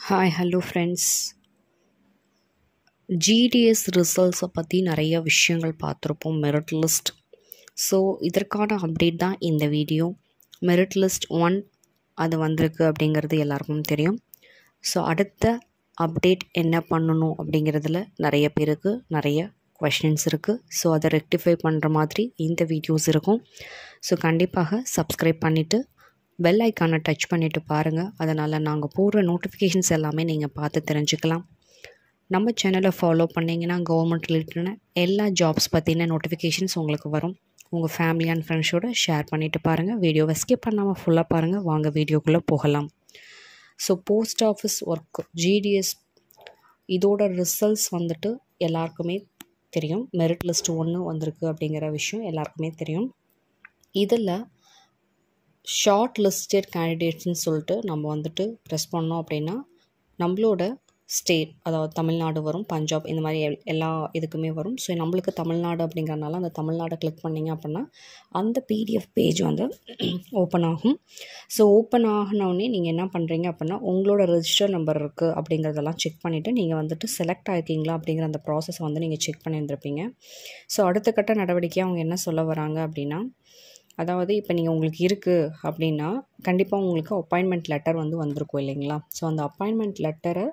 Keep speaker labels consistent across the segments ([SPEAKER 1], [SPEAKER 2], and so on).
[SPEAKER 1] Hi, hello friends. GDS ரிசல்ட்ஸை பற்றி நிறைய விஷயங்கள் பார்த்துருப்போம். Merit list. ஸோ இதற்கான அப்டேட் தான் இந்த வீடியோ. மெரிட் லிஸ்ட் 1 அது வந்திருக்கு அப்படிங்கிறது எல்லாருக்கும் தெரியும். ஸோ அடுத்த அப்டேட் என்ன பண்ணணும் அப்படிங்கிறதுல நிறைய பேருக்கு நிறைய கொஷின்ஸ் இருக்குது. ஸோ அதை ரெக்டிஃபை பண்ணுற மாதிரி இந்த வீடியோஸ் இருக்கும். ஸோ கண்டிப்பாக சப்ஸ்கிரைப் பண்ணிவிட்டு பெல் ஐக்கானை டச் பண்ணிவிட்டு பாருங்கள். அதனால் நாங்கள் போடுற நோட்டிஃபிகேஷன்ஸ் எல்லாமே நீங்கள் பார்த்து தெரிஞ்சுக்கலாம். நம்ம சேனலை ஃபாலோ பண்ணிங்கன்னா கவர்மெண்ட் ரிலேட்டடான எல்லா ஜாப்ஸ் பற்றின நோட்டிஃபிகேஷன்ஸ் உங்களுக்கு வரும். உங்கள் ஃபேமிலி அண்ட் ஃப்ரெண்ட்ஸோடு ஷேர் பண்ணிவிட்டு பாருங்கள். வீடியோவை ஸ்கிப் பண்ணாமல் ஃபுல்லாக பாருங்கள். வாங்க வீடியோக்குள்ளே போகலாம். So post office work GDS இதோட ரிசல்ட்ஸ் வந்துட்டு எல்லாருக்குமே தெரியும். மெரிட் லிஸ்ட் 1 வந்திருக்கு அப்படிங்கிற விஷயம் எல்லாருக்குமே தெரியும். இதில் ஷார்ட் லிஸ்டட் கேண்டிடேட்ஸ்ன்னு சொல்லிட்டு நம்ம வந்துட்டு ப்ரெஸ் பண்ணோம் அப்படின்னா நம்மளோட ஸ்டேட், அதாவது தமிழ்நாடு வரும், பஞ்சாப், இந்த மாதிரி எல்லா இதுக்குமே வரும். ஸோ நம்மளுக்கு தமிழ்நாடு அப்படிங்கிறனால அந்த தமிழ்நாடை கிளிக் பண்ணிங்க அப்படின்னா அந்த PDF பேஜ் வந்து ஓப்பன் ஆகும். ஸோ ஓப்பன் ஆகினோடனே நீங்கள் என்ன பண்ணுறீங்க அப்படின்னா உங்களோட ரெஜிஸ்டர் நம்பர் இருக்குது அப்படிங்கிறதெல்லாம் செக் பண்ணிவிட்டு நீங்கள் வந்துட்டு செலக்ட் ஆகிருக்கீங்களா அப்படிங்கிற அந்த ப்ராசஸ் வந்து நீங்கள் செக் பண்ணியிருந்திருப்பீங்க. ஸோ அடுத்த கட்ட நடவடிக்கையாக அவங்க என்ன சொல்ல வராங்க அப்படின்னா, அதாவது இப்போ நீங்கள் உங்களுக்கு இருக்குது அப்படின்னா கண்டிப்பாக உங்களுக்கு அப்பாயின்மெண்ட் லெட்டர் வந்து வந்திருக்கும் இல்லைங்களா. ஸோ அந்த அப்பாயின்மெண்ட் லெட்டரை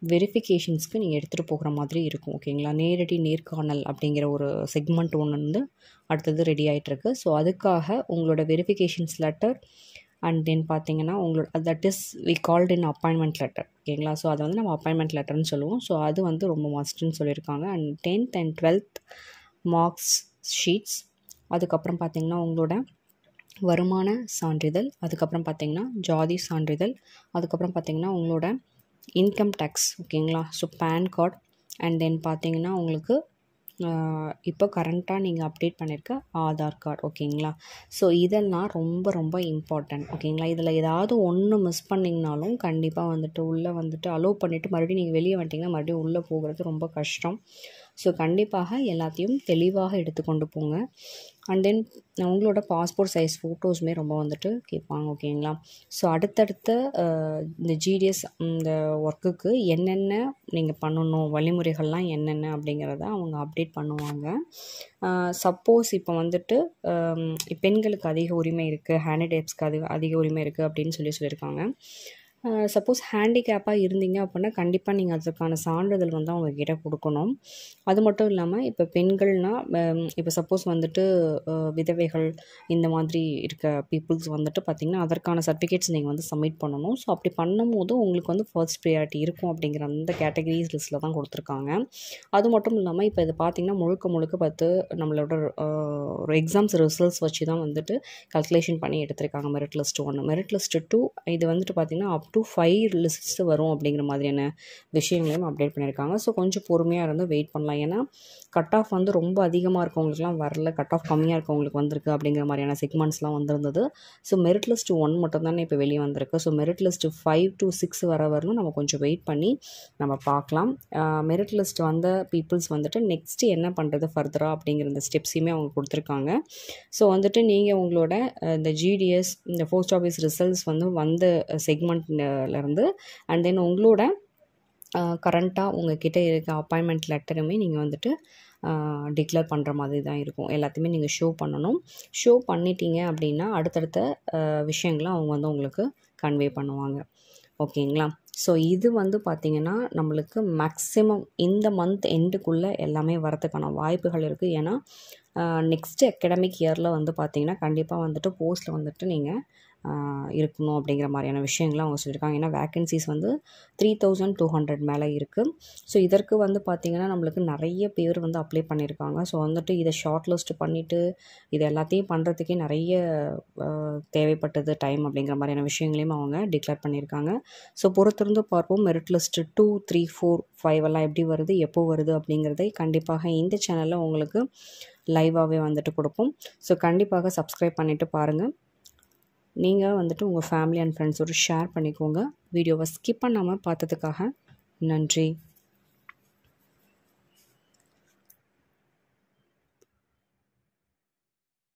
[SPEAKER 1] வெரிஃபிகேஷன்ஸ்க்கு நீங்கள் எடுத்துகிட்டு போகிற மாதிரி இருக்கும். ஓகேங்களா. நேரடி நேர்காணல் அப்படிங்கிற ஒரு செக்மெண்ட் ஒன்று வந்து அடுத்தது ரெடி ஆகிட்டுருக்கு. ஸோ அதுக்காக உங்களோட வெரிஃபிகேஷன்ஸ் லெட்டர் அண்ட் தென் பார்த்தீங்கன்னா உங்களோட that is we called in appointment letter. ஓகேங்களா. ஸோ அதை வந்து நம்ம அப்பாயின்மெண்ட் லெட்டர்னு சொல்லுவோம். ஸோ அது வந்து ரொம்ப மஸ்ட்டுன்னு சொல்லியிருக்காங்க. And 10th and 12th marks sheets, அதுக்கப்புறம் பார்த்திங்கன்னா உங்களோட வருமான சான்றிதழ், அதுக்கப்புறம் பார்த்திங்கன்னா ஜாதி சான்றிதழ், அதுக்கப்புறம் பார்த்திங்கன்னா உங்களோட இன்கம் டேக்ஸ். ஓகேங்களா. So PAN card and then பார்த்திங்கன்னா உங்களுக்கு இப்போ கரண்ட்டாக நீங்கள் அப்டேட் பண்ணியிருக்க ஆதார் கார்டு. ஓகேங்களா. ஸோ இதெல்லாம் ரொம்ப ரொம்ப இம்பார்ட்டன்ட். ஓகேங்களா. இதில் ஏதாவது ஒன்று மிஸ் பண்ணிங்கனாலும் கண்டிப்பாக வந்துட்டு உள்ளே வந்துட்டு அலோவ் பண்ணிவிட்டு மறுபடியும் நீங்கள் வெளியே வந்துட்டிங்கன்னா மறுபடியும் உள்ளே போகிறது ரொம்ப கஷ்டம். ஸோ கண்டிப்பாக எல்லாத்தையும் தெளிவாக எடுத்துக்கொண்டு போங்க. அண்ட் தென் உங்களோட பாஸ்போர்ட் சைஸ் ஃபோட்டோஸுமே ரொம்ப வந்துட்டு கேட்பாங்க. ஓகேங்களா. ஸோ அடுத்தடுத்த இந்த GDS இந்த ஒர்க்குக்கு என்னென்ன நீங்கள் பண்ணணும், வழிமுறைகள்லாம் என்னென்ன அப்படிங்கிறத அவங்க அப்டேட் பண்ணுவாங்க. சப்போஸ் இப்போ வந்துட்டு பெண்களுக்கு அதிக உரிமை இருக்குது, ஹேண்டிகேப்ஸ்க்கு அதிக உரிமை இருக்குது அப்படின்னு சொல்லியிருக்காங்க. சப்போஸ் ஹேண்டிகேப்பாக இருந்தீங்க அப்படின்னா கண்டிப்பாக நீங்கள் அதுக்கான சான்றிதழ் வந்து அவங்க கிட்ட கொடுக்கணும். அது மட்டும் இல்லாமல் இப்போ பெண்கள்னால் இப்போ சப்போஸ் வந்துட்டு விதவைகள் இந்த மாதிரி இருக்க பீப்புள்ஸ் வந்துட்டு பார்த்திங்கன்னா அதற்கான சர்டிஃபிகேட்ஸ் நீங்கள் வந்து சப்மிட் பண்ணணும். ஸோ அப்படி பண்ணும்போது உங்களுக்கு வந்து ஃபர்ஸ்ட் ப்ரியாரிட்டி இருக்கும் அப்படிங்கிற அந்த கேட்டகரிஸ் லிஸ்ட்டில் தான் கொடுத்துருக்காங்க. அது மட்டும் இல்லாமல் இப்போ இது பார்த்திங்கன்னா முழுக்க பார்த்து நம்மளோட ஒரு எக்ஸாம்ஸ் ரிசல்ட்ஸ் வச்சு தான் வந்துட்டு கல்குலேஷன் பண்ணி எடுத்திருக்காங்க. Merit list 1. மெரிட் லிஸ்ட் 2 இது வந்துட்டு பார்த்திங்கன்னா அப் டு 5 லிஸ்ட்ஸ் வரும் அப்படிங்கிற மாதிரியான விஷயங்களையும் அப்டேட் பண்ணியிருக்காங்க. ஸோ கொஞ்சம் பொறுமையாக இருந்து வெயிட் பண்ணலாம். ஏன்னா கட் ஆஃப் வந்து ரொம்ப அதிகமாக இருக்கவங்களுக்குலாம் வரல, கட் ஆஃப் கம்மியாக இருக்கவங்களுக்கு வந்திருக்கு அப்படிங்கிற மாதிரியான செக்மெண்ட்ஸ்லாம் வந்திருந்தது. ஸோ மெரிட் லிஸ்ட் 1 மட்டும் தானே இப்போ வெளியே வந்திருக்கு. ஸோ மெரிட் லிஸ்ட் 5 to 6 வரணும் நம்ம கொஞ்சம் வெயிட் பண்ணி நம்ம பார்க்கலாம். மெரிட் லிஸ்ட் வந்த பீப்புள்ஸ் வந்துட்டு நெக்ஸ்ட்டு என்ன பண்ணுறது ஃபர்தராக அப்படிங்கிற இந்த ஸ்டெப்ஸையுமே அவங்க கொடுத்துருக்காங்க. ஸோ வந்துட்டு நீங்கள் உங்களோட இந்த GDS இந்த போஸ்ட் ஆஃபீஸ் ரிசல்ட்ஸ் வந்து வந்த செக்மெண்ட்லேருந்து அண்ட் தென் உங்களோட கரண்ட்டாக உங்ககிட்ட இருக்க அப்பாயின்மெண்ட் லெட்டருமே நீங்கள் வந்துட்டு டிக்ளேர் பண்ணுற மாதிரி தான் இருக்கும். எல்லாத்தையுமே நீங்கள் ஷோ பண்ணணும். ஷோ பண்ணிட்டீங்க அப்படின்னா அடுத்தடுத்த விஷயங்களை அவங்க வந்து உங்களுக்கு கன்வே பண்ணுவாங்க. ஓகேங்களா. ஸோ இது வந்து பார்த்திங்கன்னா நம்மளுக்கு மேக்ஸிமம் இந்த மந்த் எண்டுக்குள்ளே எல்லாமே வரதுக்கான வாய்ப்புகள் இருக்குது. ஏன்னா நெக்ஸ்ட் அகடமிக் இயரில் வந்து பார்த்திங்கன்னா கண்டிப்பாக வந்துட்டு போஸ்ட்டில் வந்துட்டு நீங்கள் இருக்கணும் அப்படிங்கிற மாதிரியான விஷயங்கள்லாம் அவங்க சொல்லியிருக்காங்க. ஏன்னா வேக்கன்சிஸ் வந்து 3200 மேலே இருக்குது. ஸோ இதற்கு வந்து பார்த்திங்கன்னா நம்மளுக்கு நிறைய பேர் வந்து அப்ளை பண்ணியிருக்காங்க. ஸோ வந்துட்டு இதை ஷார்ட் லிஸ்ட் பண்ணிவிட்டு இது எல்லாத்தையும் பண்ணுறதுக்கே நிறைய தேவைப்பட்டது டைம் அப்படிங்கிற மாதிரியான விஷயங்களையும் அவங்க டிக்ளேர் பண்ணியிருக்காங்க. ஸோ பொறுத்திருந்து பார்ப்போம். மெரிட் லிஸ்ட் 2, 3, 4, 5 எல்லாம் எப்படி வருது, எப்போ வருது அப்படிங்கிறதை கண்டிப்பாக இந்த சேனலில் உங்களுக்கு லைவாகவே வந்துட்டு கொடுப்போம். ஸோ கண்டிப்பாக சப்ஸ்கிரைப் பண்ணிவிட்டு பாருங்கள். நீங்கள் வந்துட்டு உங்கள் ஃபேமிலி அண்ட் ஃப்ரெண்ட்ஸோடு ஷேர் பண்ணிக்கோங்க. வீடியோவை ஸ்கிப் பண்ணாமல் பார்த்ததுக்காக நன்றி.